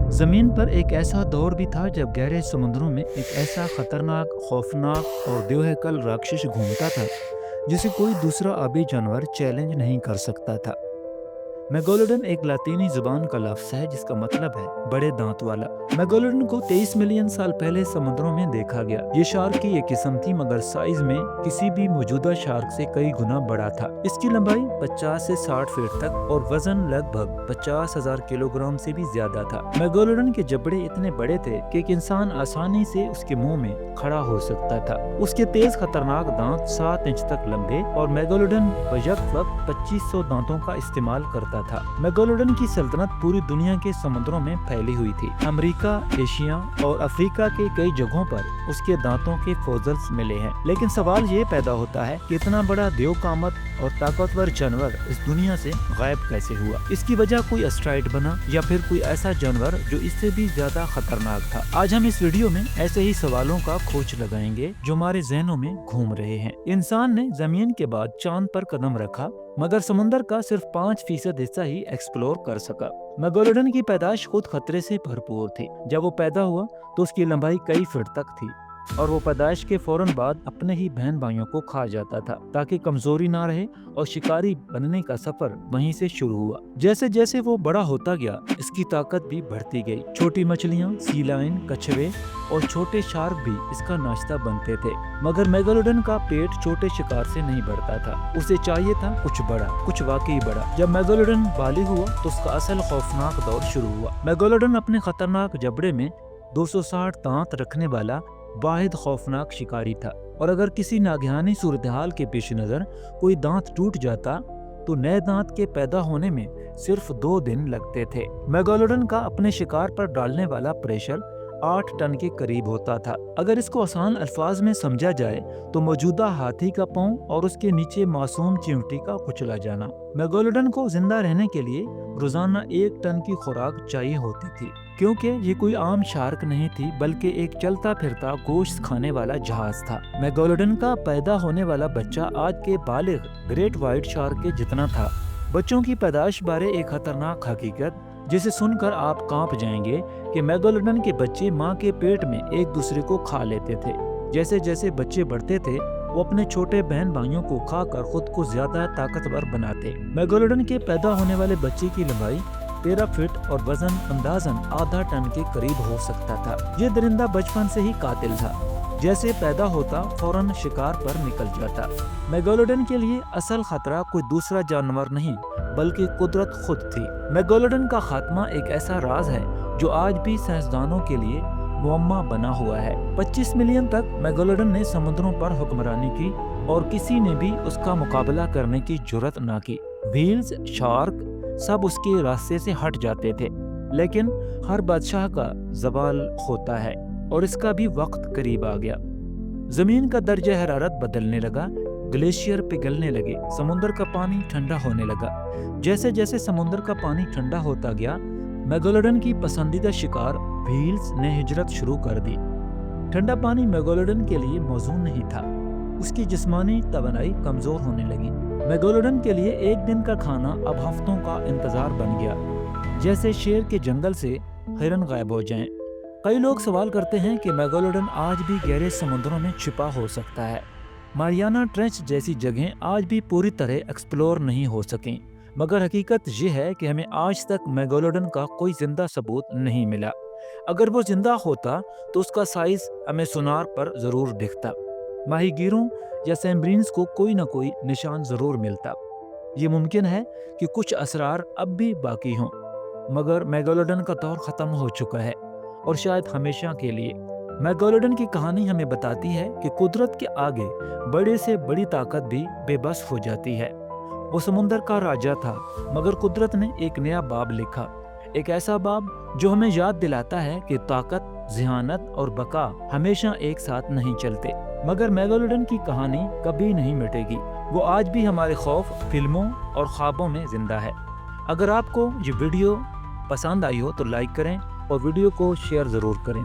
ज़मीन पर एक ऐसा दौर भी था जब गहरे समुद्रों में एक ऐसा खतरनाक, खौफनाक और देवहकल राक्षस घूमता था जिसे कोई दूसरा आबी जानवर चैलेंज नहीं कर सकता था। मेगालोडन एक लातीनी जुबान का लफ्ज़ है जिसका मतलब है बड़े दांत वाला। मेगालोडन को 23 मिलियन साल पहले समुद्रों में देखा गया। ये शार्क की एक किस्म थी, मगर साइज में किसी भी मौजूदा शार्क से कई गुना बड़ा था। इसकी लंबाई 50 से 60 फीट तक और वजन लगभग 50,000 किलोग्राम से भी ज्यादा था। मेगालोडन के जबड़े इतने बड़े थे कि एक इंसान आसानी से उसके मुंह में खड़ा हो सकता था। उसके तेज खतरनाक दांत 7 इंच तक लंबे और मेगालोडन बजक वक्त 2500 दांतों का इस्तेमाल करता था। मेगालोडन की सल्तनत पूरी दुनिया के समुद्रों में फैली हुई थी। अमेरिका, एशिया और अफ्रीका के कई जगहों पर उसके दांतों के फॉसिल्स मिले हैं। लेकिन सवाल ये पैदा होता है कि इतना बड़ा देवकामत और ताकतवर जानवर इस दुनिया से गायब कैसे हुआ। इसकी वजह कोई एस्टेरॉयड बना या फिर कोई ऐसा जानवर जो इससे भी ज्यादा खतरनाक था। आज हम इस वीडियो में ऐसे ही सवालों का खोज लगाएंगे जो हमारे जहनों में घूम रहे हैं। इंसान ने जमीन के बाद चांद पर कदम रखा, मगर समुद्र का सिर्फ 5% हिस्सा ही एक्सप्लोर कर सका। मेगालोडन की पैदाश खुद खतरे से भरपूर थी। जब वो पैदा हुआ तो उसकी लंबाई कई फीट तक थी और वो पैदाइश के फौरन बाद अपने ही बहन भाइयों को खा जाता था ताकि कमजोरी ना रहे, और शिकारी बनने का सफर वहीं से शुरू हुआ। जैसे जैसे वो बड़ा होता गया, इसकी ताकत भी बढ़ती गई। छोटी मछलियाँ, सी लायन, कछुए और छोटे शार्क भी इसका नाश्ता बनते थे। मगर मेगालोडन का पेट छोटे शिकार से नहीं भरता था। उसे चाहिए था कुछ बड़ा, कुछ वाकई बड़ा। जब मेगालोडन बालिग हुआ तो उसका असल खौफनाक दौर शुरू हुआ। मेगालोडन अपने खतरनाक जबड़े में 260 दांत रखने वाला वाहिद खौफनाक शिकारी था, और अगर किसी नागहानी सूरत हाल के पेश नजर कोई दांत टूट जाता तो नए दांत के पैदा होने में सिर्फ 2 दिन लगते थे। मेगालोडन का अपने शिकार पर डालने वाला प्रेशर 8 टन के करीब होता था। अगर इसको आसान अल्फाज में समझा जाए तो मौजूदा हाथी का पांव और उसके नीचे मासूम चिमटी का कुचला जाना। मेगालोडन को जिंदा रहने के लिए रोजाना 1 टन की खुराक चाहिए होती थी, क्योंकि ये कोई आम शार्क नहीं थी बल्कि एक चलता फिरता गोश्त खाने वाला जहाज था। मेगालोडन का पैदा होने वाला बच्चा आज के बालिग ग्रेट व्हाइट शार्क के जितना था। बच्चों की पैदाइश बारे एक खतरनाक हकीकत जिसे सुनकर आप कांप जाएंगे कि मेगालोडन के बच्चे मां के पेट में एक दूसरे को खा लेते थे। जैसे जैसे बच्चे बढ़ते थे वो अपने छोटे बहन भाइयों को खाकर खुद को ज्यादा ताकतवर बनाते। मेगालोडन के पैदा होने वाले बच्चे की लंबाई 13 फीट और वजन अंदाजन आधा टन के करीब हो सकता था। ये दरिंदा बचपन से ही कातिल था। जैसे पैदा होता फौरन शिकार पर निकल जाता। मेगालोडन के लिए असल खतरा कोई दूसरा जानवर नहीं बल्कि कुदरत खुद थी। मेगालोडन का खात्मा एक ऐसा राज है जो आज भी साइंसदानों के लिए मुअम्मा बना हुआ है। 25 मिलियन तक मेगालोडन ने समुद्रों पर हुक्मरानी की और किसी ने भी उसका मुकाबला करने की जुर्रत ना की। व्हेल्स, शार्क सब उसके रास्ते से हट जाते थे, लेकिन हर बादशाह का ज़वाल होता है और इसका भी वक्त करीब आ गया। जमीन का दर्जा हरारत बदलने लगा, ग्लेशियर पिघलने लगे, समुद्र का पानी ठंडा होने लगा। जैसे जैसे समुद्र का पानी ठंडा होता गया, मेगालोडन की पसंदीदा शिकार व्हेल्स ने हिजरत शुरू कर दी। ठंडा पानी मेगालोडन के लिए मौजूद नहीं था। उसकी जिस्मानी तवानाई कमजोर होने लगी। मेगालोडन के लिए एक दिन का खाना अब हफ्तों का इंतजार बन गया, जैसे शेर के जंगल से हिरन गायब हो जाएं। कई लोग सवाल करते हैं कि मेगालोडन आज भी गहरे समुद्रों में छिपा हो सकता है। मारियाना ट्रेंच जैसी जगहें आज भी पूरी तरह एक्सप्लोर नहीं हो सकें, मगर हकीकत ये है कि हमें आज तक मेगालोडन का कोई जिंदा सबूत नहीं मिला। अगर वो जिंदा होता तो उसका साइज हमें सोनार पर जरूर दिखता। माहीगीरों या सैम्ब्रीन्स को कोई ना कोई निशान जरूर मिलता। ये मुमकिन है कि कुछ असरार अब भी बाकी हों, मगर मेगालोडन का दौर खत्म हो चुका है, और शायद हमेशा के लिए। मेगालोडन की कहानी हमें बताती है कि कुदरत के आगे बड़े से बड़ी ताकत भी बेबस हो जाती है। वो समुंदर का राजा था, मगर कुदरत ने एक नया बाब लिखा, एक ऐसा बाब जो हमें याद दिलाता है कि ताकत, ज़हानत और बका हमेशा एक साथ नहीं चलते। मगर मेगालोडन की कहानी कभी नहीं मिटेगी। वो आज भी हमारे खौफ, फिल्मों और ख्वाबों में जिंदा है। अगर आपको ये वीडियो पसंद आई हो तो लाइक करें और वीडियो को शेयर ज़रूर करें।